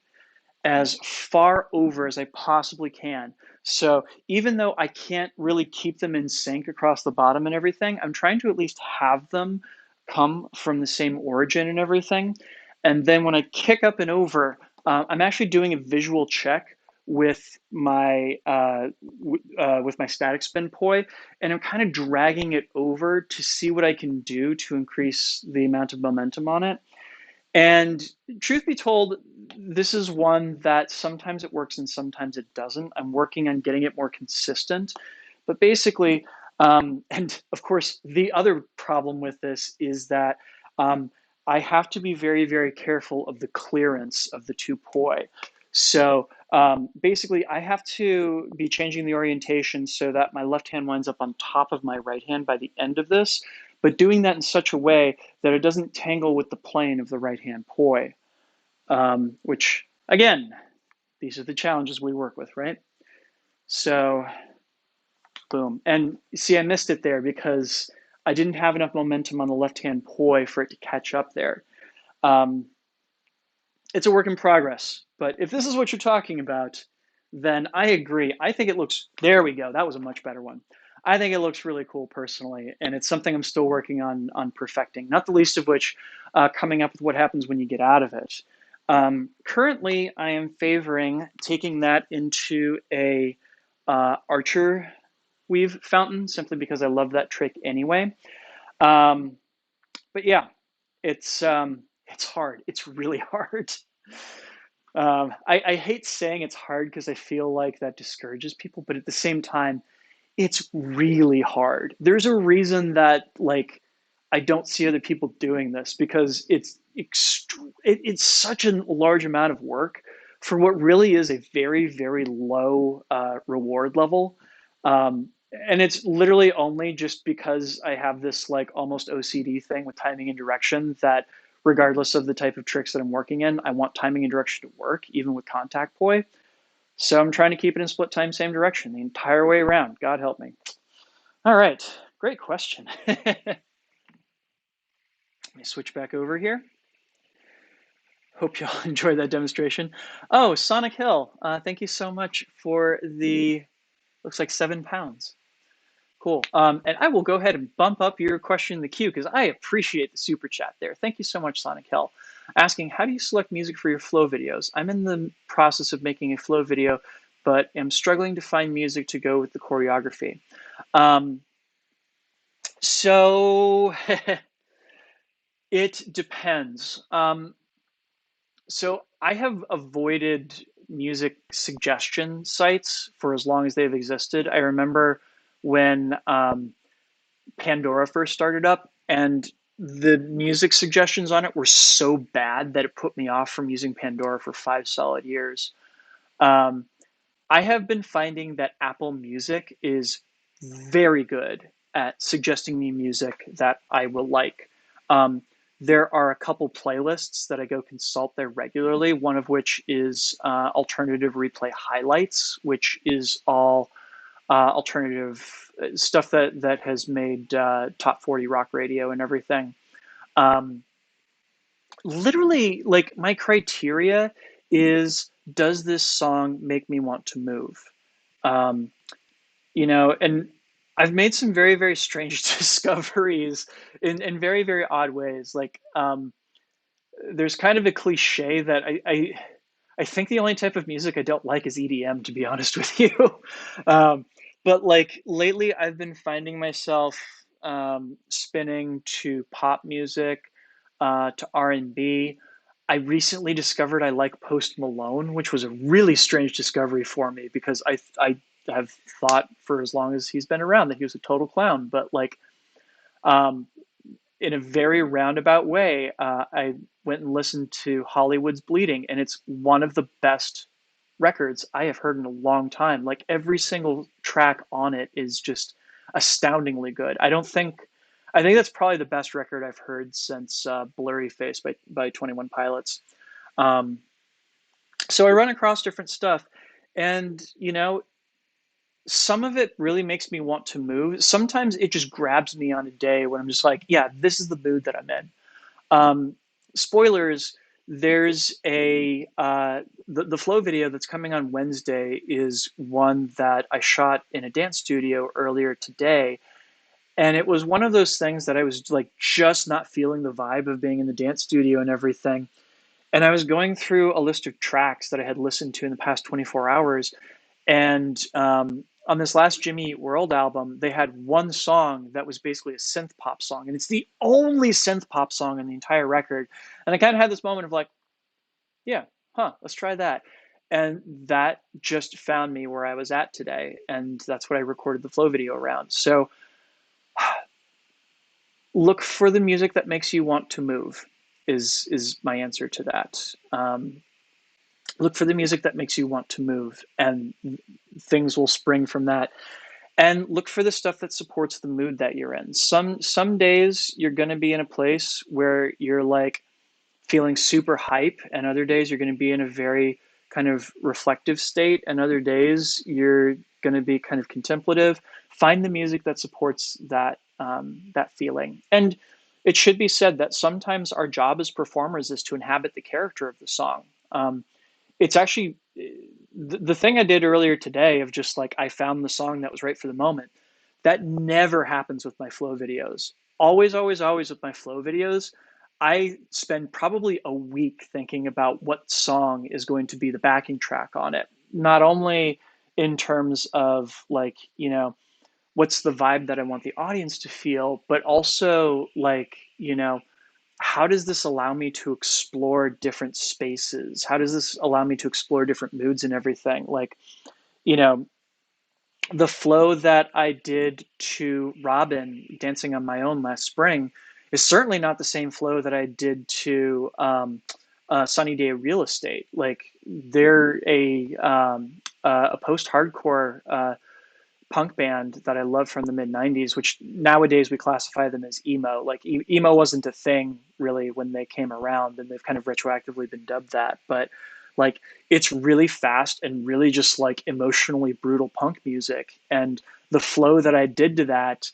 as far over as I possibly can. So even though I can't really keep them in sync across the bottom and everything, I'm trying to at least have them come from the same origin and everything. And then when I kick up and over, I'm actually doing a visual check with my static spin poi, and I'm kind of dragging it over to see what I can do to increase the amount of momentum on it. And truth be told, this is one that sometimes it works and sometimes it doesn't. I'm working on getting it more consistent. But basically, and of course, the other problem with this is that I have to be very, very careful of the clearance of the two poi. So basically, I have to be changing the orientation so that my left hand winds up on top of my right hand by the end of this, but doing that in such a way that it doesn't tangle with the plane of the right hand poi, which, again, these are the challenges we work with, right? So, boom. And see, I missed it there because I didn't have enough momentum on the left hand poi for it to catch up there. Um, it's a work in progress, but if this is what you're talking about, then I agree. I think it looks, there we go. That was a much better one. I think it looks really cool personally, and it's something I'm still working on perfecting, not the least of which coming up with what happens when you get out of it. Currently, I am favoring taking that into a archer weave fountain, simply because I love that trick anyway. Um, but yeah, it's hard. It's really hard. I hate saying it's hard because I feel like that discourages people, but at the same time, it's really hard. There's a reason that like I don't see other people doing this, because it's such a large amount of work for what really is a very, very low reward level. And it's literally only just because I have this like almost OCD thing with timing and direction, that regardless of the type of tricks that I'm working in, I want timing and direction to work, even with contact poi. So I'm trying to keep it in split time, same direction the entire way around. God help me. All right, great question. Let me switch back over here. Hope y'all enjoyed that demonstration. Oh, Sonic Hill, thank you so much for the, looks like £7. Cool. And I will go ahead and bump up your question in the queue because I appreciate the super chat there. Thank you so much, Sonic Hill. Asking, how do you select music for your flow videos? I'm in the process of making a flow video, but am struggling to find music to go with the choreography. So it depends. So I have avoided music suggestion sites for as long as they've existed. I remember when Pandora first started up, and the music suggestions on it were so bad that it put me off from using Pandora for 5 solid years. Um, I have been finding that Apple Music is very good at suggesting me music that I will like. Um, there are a couple playlists that I go consult there regularly, one of which is Alternative Replay Highlights, which is all alternative stuff that has made top 40 rock radio and everything. Um, Literally, like my criteria is, does this song make me want to move? Um, and I've made some very, very strange discoveries in very, very odd ways. Like, there's kind of a cliche that I think the only type of music I don't like is EDM, to be honest with you. um, but like lately, I've been finding myself spinning to pop music, to R&B. I recently discovered I like Post Malone, which was a really strange discovery for me because I have thought for as long as he's been around that he was a total clown, but like um, in a very roundabout way, I went and listened to Hollywood's Bleeding, and it's one of the best records I have heard in a long time. Like every single track on it is just astoundingly good. I think that's probably the best record I've heard since Blurry Face by 21 Pilots. Um, so I run across different stuff, and some of it really makes me want to move. Sometimes it just grabs me on a day when I'm just like, yeah, this is the mood that I'm in. Um, Spoilers, there's the flow video that's coming on Wednesday is one that I shot in a dance studio earlier today. And it was one of those things that I was like just not feeling the vibe of being in the dance studio and everything. And I was going through a list of tracks that I had listened to in the past 24 hours, and on this last Jimmy Eat World album, they had one song that was basically a synth pop song, and it's the only synth pop song in the entire record. And I kind of had this moment of like, yeah, huh, let's try that. And that just found me where I was at today, and that's what I recorded the flow video around. So look for the music that makes you want to move is my answer to that. Look for the music that makes you want to move, and things will spring from that. And look for the stuff that supports the mood that you're in. Some days you're going to be in a place where you're like feeling super hype, and other days you're going to be in a very kind of reflective state, and other days you're going to be kind of contemplative. Find the music that supports that feeling. And it should be said that sometimes our job as performers is to inhabit the character of the song. It's actually the thing I did earlier today of just like I found the song that was right for the moment. That never happens with my flow videos. Always, always, always with my flow videos, I spend probably a week thinking about what song is going to be the backing track on it. Not only in terms of like, what's the vibe that I want the audience to feel, but also like, how does this allow me to explore different spaces? How does this allow me to explore different moods and everything? Like, you know, the flow that I did to Robin dancing on my own last spring is certainly not the same flow that I did to Sunny Day Real Estate. Like they're a post-hardcore punk band that I love from the mid 90s, which nowadays we classify them as emo. Like emo wasn't a thing really when they came around, and they've kind of retroactively been dubbed that. But like it's really fast and really just like emotionally brutal punk music. And the flow that I did to that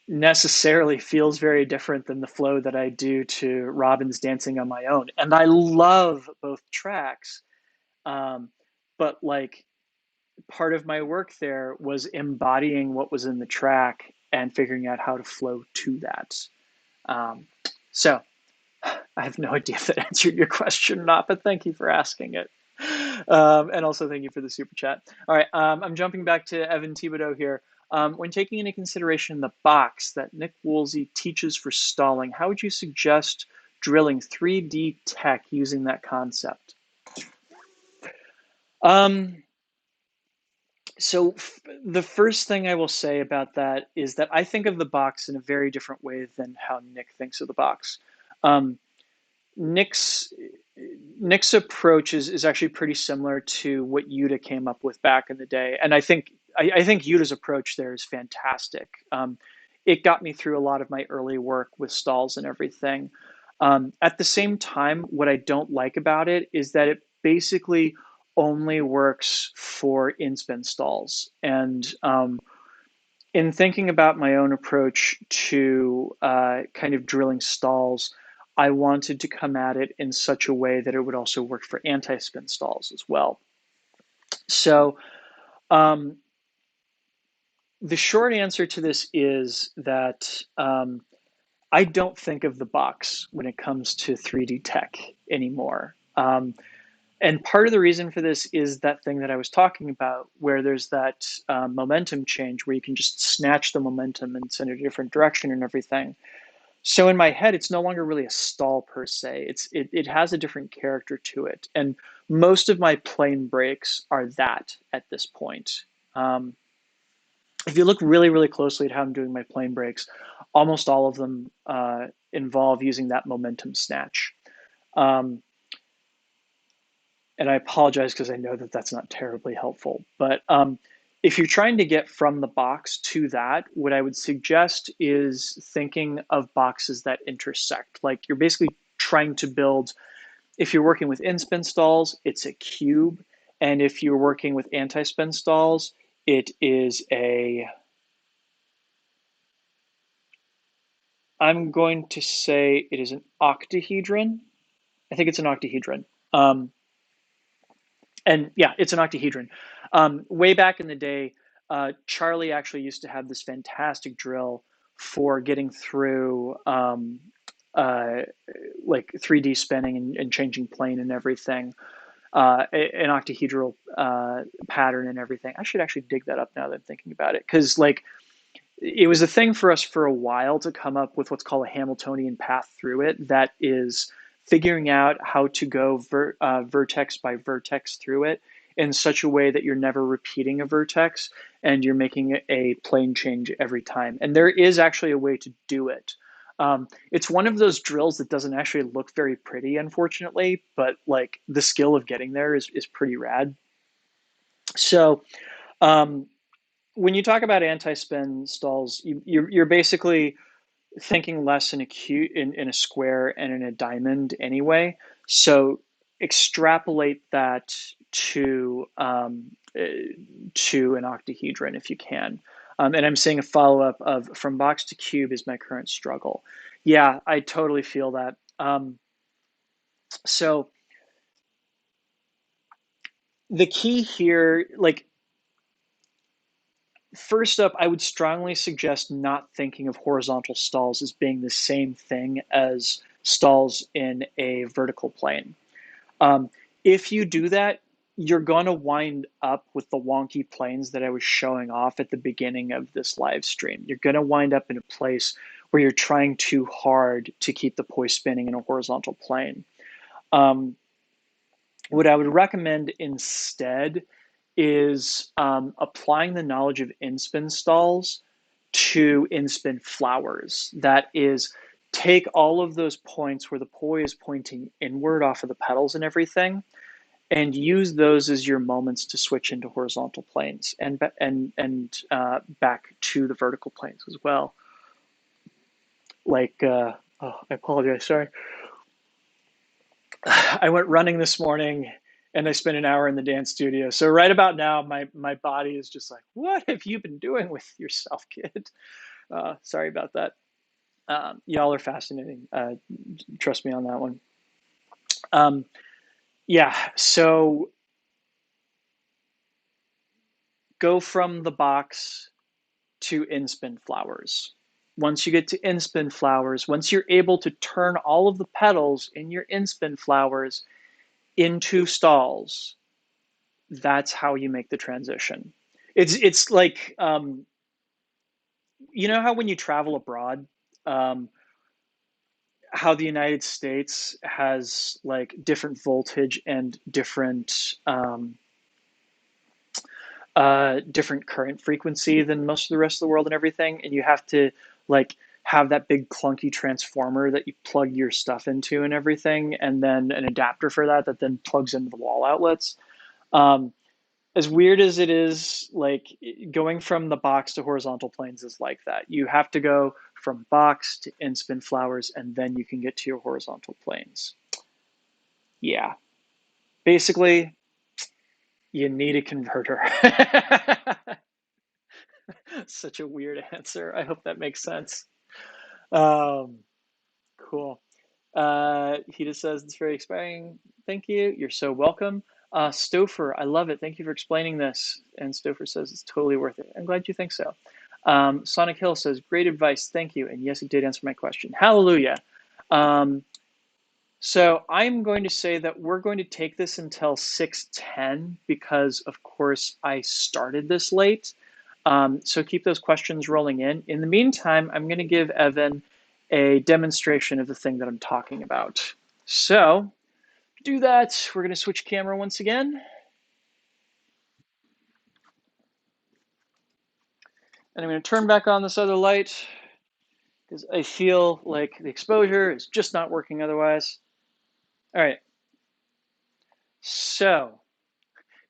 necessarily feels very different than the flow that I do to Robin's Dancing on My Own. And I love both tracks. But like part of my work there was embodying what was in the track and figuring out how to flow to that. Um, so I have no idea if that answered your question or not, but thank you for asking it. And also thank you for the super chat. All right, I'm jumping back to Evan Thibodeau here. When taking into consideration the box that Nick Woolsey teaches for stalling, how would you suggest drilling 3D tech using that concept? So the first thing I will say about that is that I think of the box in a very different way than how Nick thinks of the box. Um, Nick's Nick's approach is actually pretty similar to what Yuta came up with back in the day, and I think I think Yuta's approach there is fantastic. It got me through a lot of my early work with stalls and everything. At the same time, what I don't like about it is that it basically only works for in-spin stalls. And in thinking about my own approach to kind of drilling stalls, I wanted to come at it in such a way that it would also work for anti-spin stalls as well. So um, the short answer to this is that I don't think of the box when it comes to 3D tech anymore. And part of the reason for this is that thing that I was talking about, where there's that momentum change where you can just snatch the momentum and send it a different direction and everything. So in my head, it's no longer really a stall per se. It has a different character to it. And most of my plane breaks are that at this point. Um, if you look really, really closely at how I'm doing my plane breaks, almost all of them involve using that momentum snatch. Um, and I apologize because I know that that's not terribly helpful. But if you're trying to get from the box to that, what I would suggest is thinking of boxes that intersect. Like you're basically trying to build, if you're working with in-spin stalls, it's a cube. And if you're working with anti-spin stalls, it is a, I'm going to say it is an octahedron. I think it's an octahedron. Um, and yeah, it's an octahedron. Way back in the day, Charlie actually used to have this fantastic drill for getting through uh, like 3D spinning and changing plane and everything, an octahedral pattern and everything. I should actually dig that up now that I'm thinking about it, because like it was a thing for us for a while to come up with what's called a Hamiltonian path through it. That is figuring out how to go vertex by vertex through it in such a way that you're never repeating a vertex and you're making a plane change every time. And there is actually a way to do it. It's one of those drills that doesn't actually look very pretty, unfortunately, but like the skill of getting there is pretty rad. So um, when you talk about anti-spin stalls, you're basically thinking less in a in a square and in a diamond anyway. So extrapolate that to an octahedron if you can. And I'm seeing a follow-up of from box to cube is my current struggle. Yeah, I totally feel that. So the key here, like first up, I would strongly suggest not thinking of horizontal stalls as being the same thing as stalls in a vertical plane. Um, if you do that, you're going to wind up with the wonky planes that I was showing off at the beginning of this live stream. You're going to wind up in a place where you're trying too hard to keep the poi spinning in a horizontal plane. Um, what I would recommend instead is applying the knowledge of in-spin stalls to in-spin flowers. That is, take all of those points where the poi is pointing inward off of the petals and everything, and use those as your moments to switch into horizontal planes and back to the vertical planes as well. Like, oh, I apologize. Sorry. I went running this morning and I spent an hour in the dance studio. So right about now, my body is just like, what have you been doing with yourself, kid? Sorry about that. Y'all are fascinating. Trust me on that one. Um, yeah, so go from the box to in-spin flowers. Once you get to in-spin flowers, once you're able to turn all of the petals in your in-spin flowers into stalls, that's how you make the transition. It's like you know how when you travel abroad, um, how the United States has like different voltage and different current frequency than most of the rest of the world and everything, and you have to like have that big clunky transformer that you plug your stuff into and everything, and then an adapter for that that then plugs into the wall outlets. Um, as weird as it is, like going from the box to horizontal planes is like that. You have to go from box to in-spin flowers, and then you can get to your horizontal planes. Yeah, basically, you need a converter. Such a weird answer. I hope that makes sense. Um, cool. He just says it's very inspiring. Thank you. You're so welcome. Stouffer, I love it. Thank you for explaining this. And Stouffer says it's totally worth it. I'm glad you think so. Sonic Hill says, great advice. Thank you. And yes, it did answer my question. Hallelujah. Um, so I'm going to say that we're going to take this until 6:10 because, of course, I started this late. So keep those questions rolling in. In the meantime, I'm going to give Evan a demonstration of the thing that I'm talking about. So to do that, we're going to switch camera once again. And I'm going to turn back on this other light because I feel like the exposure is just not working otherwise. All right. So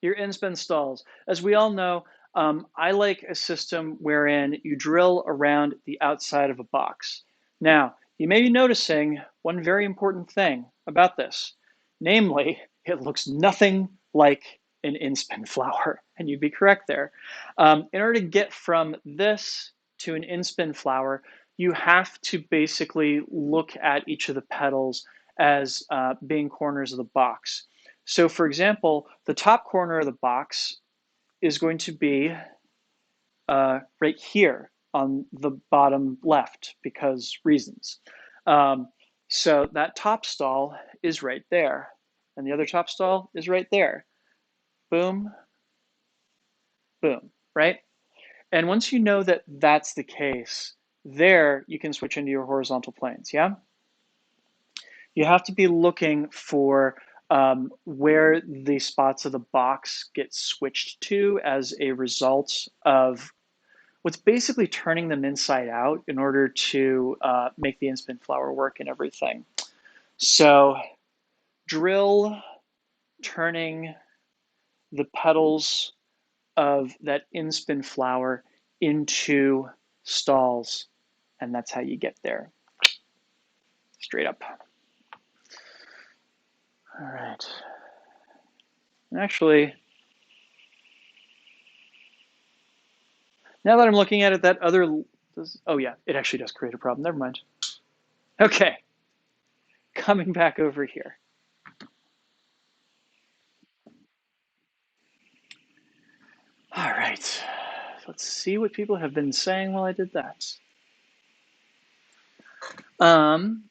your in-spin stalls. As we all know, I like a system wherein you drill around the outside of a box. Now, you may be noticing one very important thing about this. Namely, it looks nothing like an in-spin flower, and you'd be correct there. In order to get from this to an in-spin flower, you have to basically look at each of the petals as being corners of the box. So for example, the top corner of the box is going to be right here on the bottom left because reasons. Um, so that top stall is right there, and the other top stall is right there. Boom, boom, right? And once you know that that's the case, there you can switch into your horizontal planes, yeah? You have to be looking for where the spots of the box get switched to as a result of what's basically turning them inside out in order to make the in-spin flower work and everything. So drill turning the petals of that in-spin flower into stalls, and that's how you get there. Straight up. All right. Actually, now that I'm looking at it, that other, oh yeah, it actually does create a problem. Never mind. Okay, coming back over here. All right, let's see what people have been saying while I did that. Um,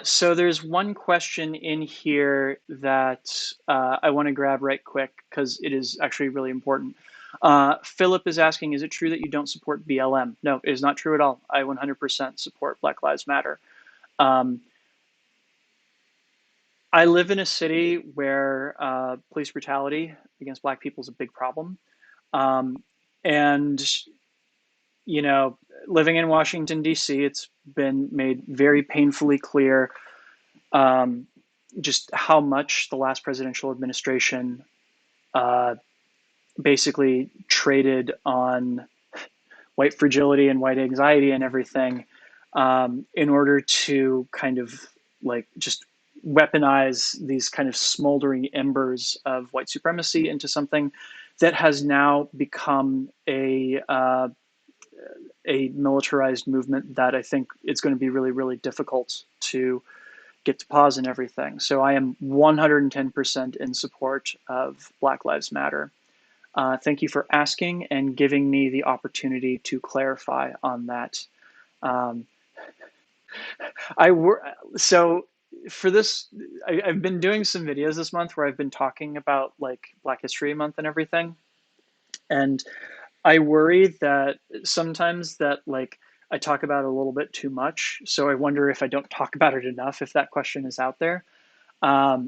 so there's one question in here that I want to grab right quick because it is actually really important. Philip is asking, is it true that you don't support BLM? No, it is not true at all. I 100% support Black Lives Matter. Um, I live in a city where police brutality against Black people is a big problem. Um, and, you know, living in Washington, D.C., it's been made very painfully clear um, just how much the last presidential administration uh, basically traded on white fragility and white anxiety and everything in order to kind of like just weaponize these kind of smoldering embers of white supremacy into something that has now become a militarized movement that I think it's going to be really, really difficult to get to pause and everything. So I am 110% in support of Black Lives Matter. Thank you for asking and giving me the opportunity to clarify on that. Um, so for this, I've been doing some videos this month where I've been talking about like Black History Month and everything, and I worry that sometimes that like I talk about it a little bit too much. So I wonder if I don't talk about it enough, if that question is out there.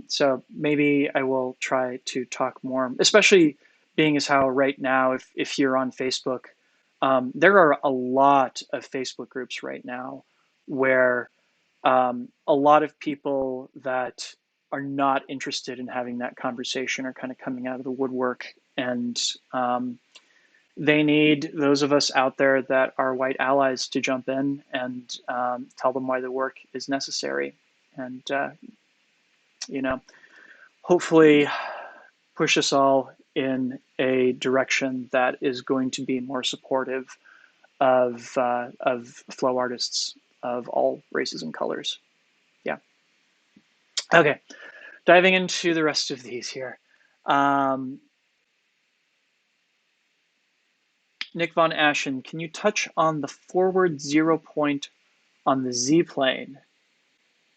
So maybe I will try to talk more, especially being as how right now, if you're on Facebook, there are a lot of Facebook groups right now where a lot of people that are not interested in having that conversation are kind of coming out of the woodwork. And they need those of us out there that are white allies to jump in and tell them why the work is necessary. And, hopefully push us all in a direction that is going to be more supportive of flow artists of all races and colors. Yeah. Okay. Diving into the rest of these here. Nick Von Ashen, can you touch on the forward 0 point on the Z-plane,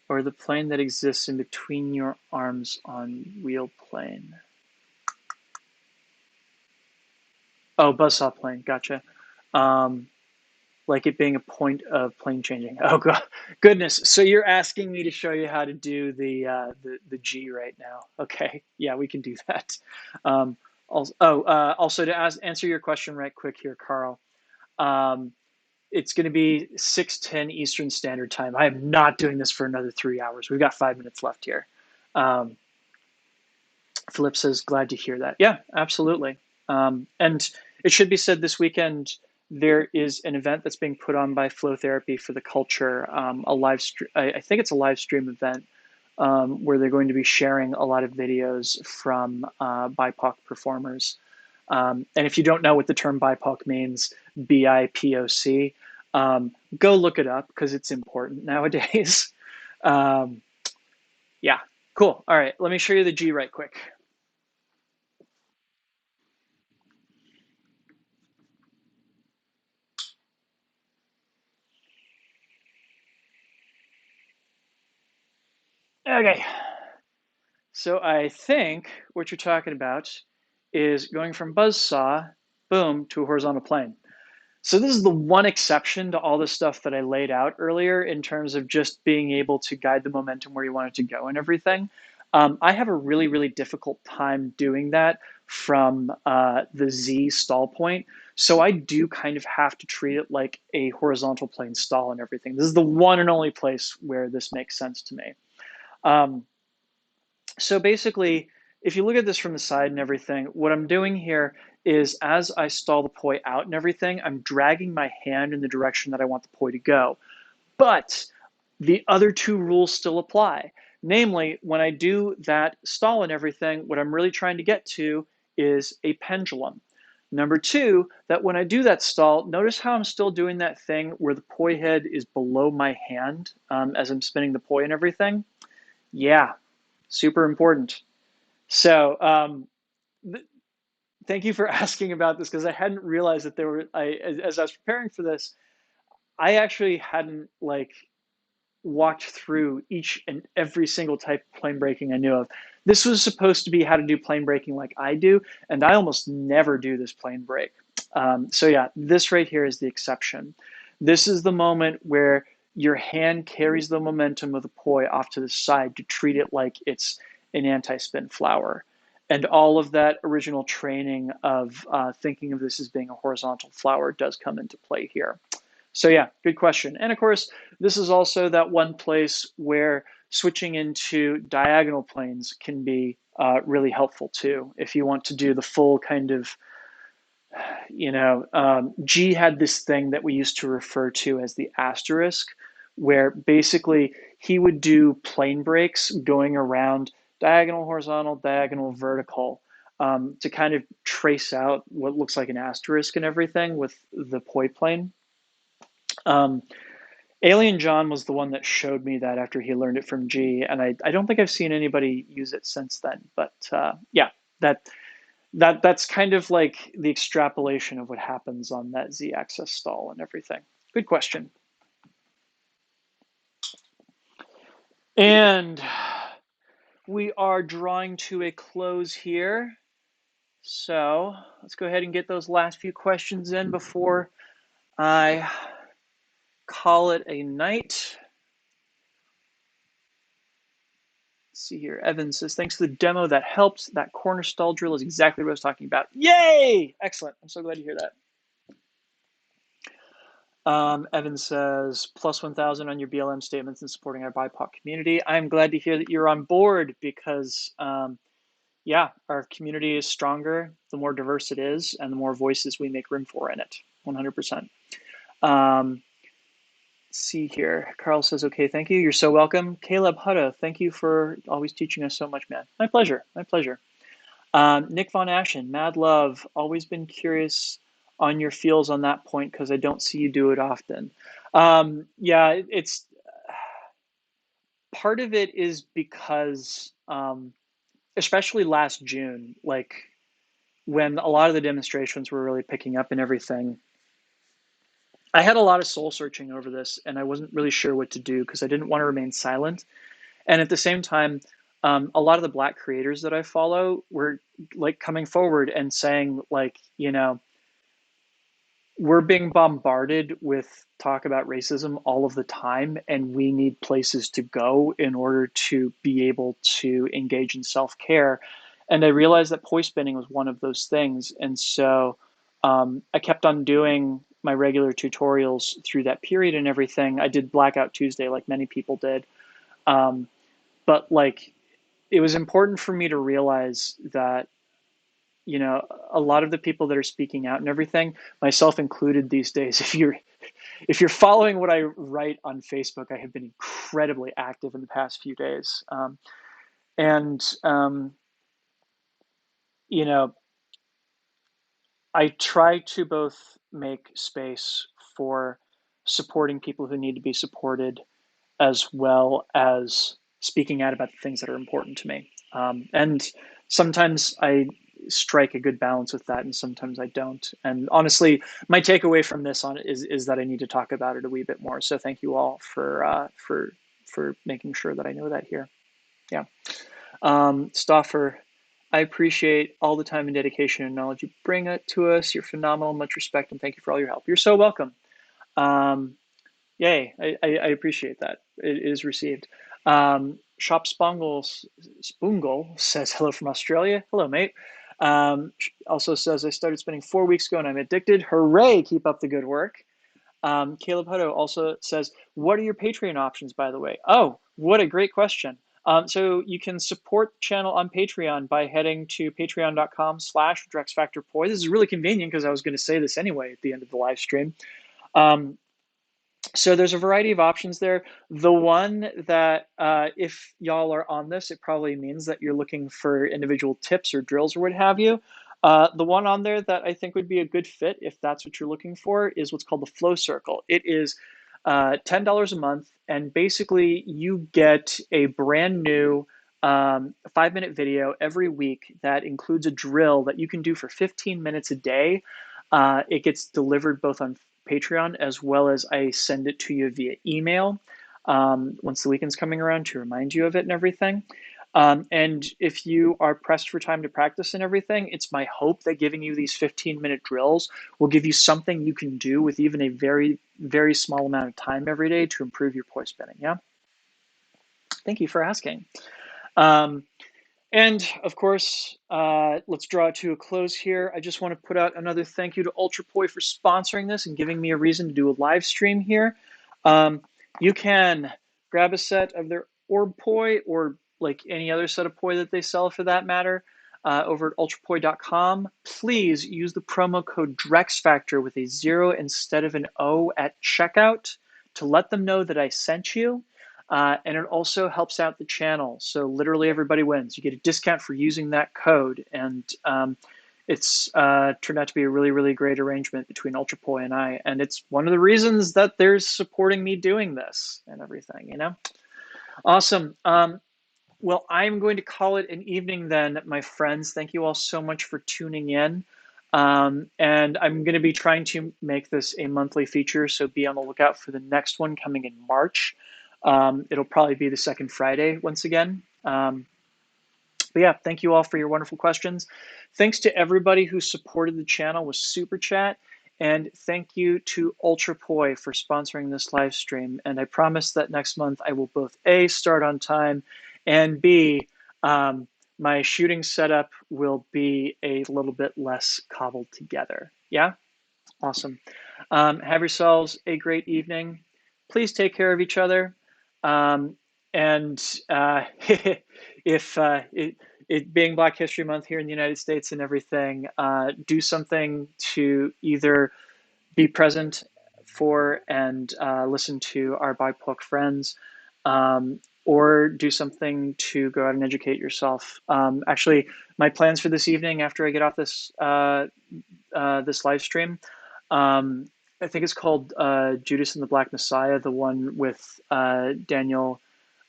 or the plane that exists in between your arms on wheel plane? Oh, buzzsaw plane, gotcha. Like it being a point of plane changing. Oh goodness! So you're asking me to show you how to do the G right now? Okay, yeah, we can do that. Also to answer your question right quick here, Carl. It's going to be 6:10 Eastern Standard Time. I am not doing this for another 3 hours. We've got 5 minutes left here. Philip says, glad to hear that. Yeah, absolutely. And it should be said this weekend, there is an event that's being put on by Flow Therapy for the Culture, a live stream. I think it's a live stream event where they're going to be sharing a lot of videos from BIPOC performers. And if you don't know what the term BIPOC means, BIPOC, go look it up because it's important nowadays. Yeah, cool. All right, let me show you the G right quick. Okay, so I think what you're talking about is going from buzzsaw, boom, to a horizontal plane. So this is the one exception to all the stuff that I laid out earlier in terms of just being able to guide the momentum where you want it to go and everything. I have a really, really difficult time doing that from the Z stall point. So I do kind of have to treat it like a horizontal plane stall and everything. This is the one and only place where this makes sense to me. So basically, if you look at this from the side and everything, what I'm doing here is as I stall the poi out and everything, I'm dragging my hand in the direction that I want the poi to go. But the other two rules still apply. Namely, when I do that stall and everything, what I'm really trying to get to is a pendulum. Number two, that when I do that stall, notice how I'm still doing that thing where the poi head is below my hand as I'm spinning the poi and everything. Yeah, super important. So thank you for asking about this because I hadn't realized that there were, as I was preparing for this, I actually hadn't like walked through each and every single type of plane breaking I knew of. This was supposed to be how to do plane breaking like I do, and I almost never do this plane break. So yeah, this right here is the exception. This is the moment where your hand carries the momentum of the poi off to the side to treat it like it's an anti-spin flower. And all of that original training of thinking of this as being a horizontal flower does come into play here. So yeah, good question. And of course, this is also that one place where switching into diagonal planes can be really helpful too. If you want to do the full kind of, G had this thing that we used to refer to as the asterisk, where basically he would do plane breaks going around diagonal, horizontal, diagonal, vertical, to kind of trace out what looks like an asterisk and everything with the poi plane. Alien John was the one that showed me that after he learned it from G, and I don't think I've seen anybody use it since then. But yeah, that's kind of like the extrapolation of what happens on that Z-axis stall and everything. Good question. And we are drawing to a close here. So let's go ahead and get those last few questions in before I call it a night. Let's see here. Evan says, thanks for the demo. That helped. That corner stall drill is exactly what I was talking about. Yay! Excellent. I'm so glad to hear that. Evan says, plus 1,000 on your BLM statements and supporting our BIPOC community. I'm glad to hear that you're on board because, yeah, our community is stronger the more diverse it is and the more voices we make room for in it. 100%. Let's see here. Carl says, okay, thank you. You're so welcome. Caleb Hutto, thank you for always teaching us so much, man. My pleasure. My pleasure. Nick Von Ashen, mad love. Always been curious on your feels on that point because I don't see you do it often. Yeah, it's part of it is because, especially last June, like when a lot of the demonstrations were really picking up and everything, I had a lot of soul searching over this and I wasn't really sure what to do because I didn't want to remain silent. And at the same time, a lot of the Black creators that I follow were like coming forward and saying, like, you know, we're being bombarded with talk about racism all of the time, and we need places to go in order to be able to engage in self-care. And I realized that poi spinning was one of those things. And so I kept on doing my regular tutorials through that period and everything. I did Blackout Tuesday like many people did. But like, it was important for me to realize that, you know, a lot of the people that are speaking out and everything, myself included these days, if you're following what I write on Facebook, I have been incredibly active in the past few days. And you know, I try to both make space for supporting people who need to be supported, as well as speaking out about the things that are important to me. And sometimes I strike a good balance with that, and sometimes I don't. And honestly, my takeaway from this on is that I need to talk about it a wee bit more. So thank you all for making sure that I know that here. Yeah. Stoffer, I appreciate all the time and dedication and knowledge you bring it to us. You're phenomenal. Much respect, and thank you for all your help. You're so welcome. Um, Yay, I appreciate that. It is received. Shop Spoongle says hello from Australia. Hello, mate. Also says I started spending 4 weeks ago and I'm addicted. Hooray! Keep up the good work. Caleb Hutto also says, what are your Patreon options, by the way? Oh, what a great question. So you can support the channel on Patreon by heading to patreon.com/DrexFactorPoi. This is really convenient because I was going to say this anyway at the end of the live stream. So there's a variety of options there. The one that, if y'all are on this, it probably means that you're looking for individual tips or drills or what have you. The one on there that I think would be a good fit, if that's what you're looking for, is what's called the Flow Circle. It is $10 a month, and basically you get a brand new 5-minute video every week that includes a drill that you can do for 15 minutes a day. It gets delivered both on Patreon, as well as I send it to you via email once the weekend's coming around to remind you of it and everything. And if you are pressed for time to practice and everything, it's my hope that giving you these 15-minute drills will give you something you can do with even a very, very small amount of time every day to improve your poi spinning. Yeah. Thank you for asking. And of course, let's draw it to a close here. I just want to put out another thank you to UltraPoi for sponsoring this and giving me a reason to do a live stream here. You can grab a set of their orb poi, or like any other set of poi that they sell for that matter, over at ultrapoi.com. Please use the promo code DrexFactor with a 0 instead of an O at checkout to let them know that I sent you. And it also helps out the channel. So literally everybody wins. You get a discount for using that code. And it's turned out to be a really, really great arrangement between UltraPoi and I. And it's one of the reasons that they're supporting me doing this and everything, you know? Awesome. Well, I'm going to call it an evening then, my friends. Thank you all so much for tuning in. And I'm going to be trying to make this a monthly feature, so be on the lookout for the next one coming in March. It'll probably be the second Friday once again. But yeah, thank you all for your wonderful questions. Thanks to everybody who supported the channel with Super Chat. And thank you to UltraPoi for sponsoring this live stream. And I promise that next month I will both A, start on time, and B, my shooting setup will be a little bit less cobbled together. Yeah? Awesome. Have yourselves a great evening. Please take care of each other. Um, and if it being Black History Month here in the United States and everything, do something to either be present for and listen to our BIPOC friends, or do something to go out and educate yourself. Actually, my plans for this evening after I get off this live stream, um, I think it's called Judas and the Black Messiah, the one with Daniel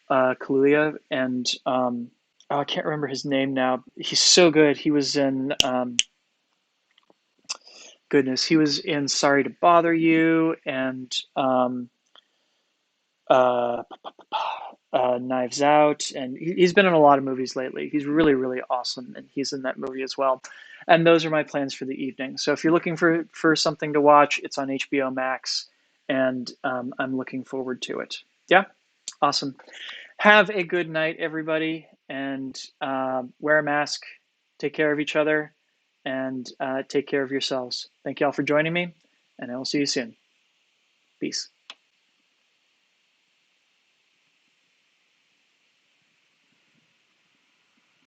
Kaluuya and oh, I can't remember his name now. He's so good. He was in goodness, he was in Sorry to Bother You and uh, Knives Out, and he's been in a lot of movies lately. He's really, really awesome, and he's in that movie as well. And those are my plans for the evening. So if you're looking for something to watch, it's on HBO Max, and I'm looking forward to it. Yeah, awesome. Have a good night, everybody, and wear a mask. Take care of each other, and take care of yourselves. Thank you all for joining me, and I will see you soon. Peace.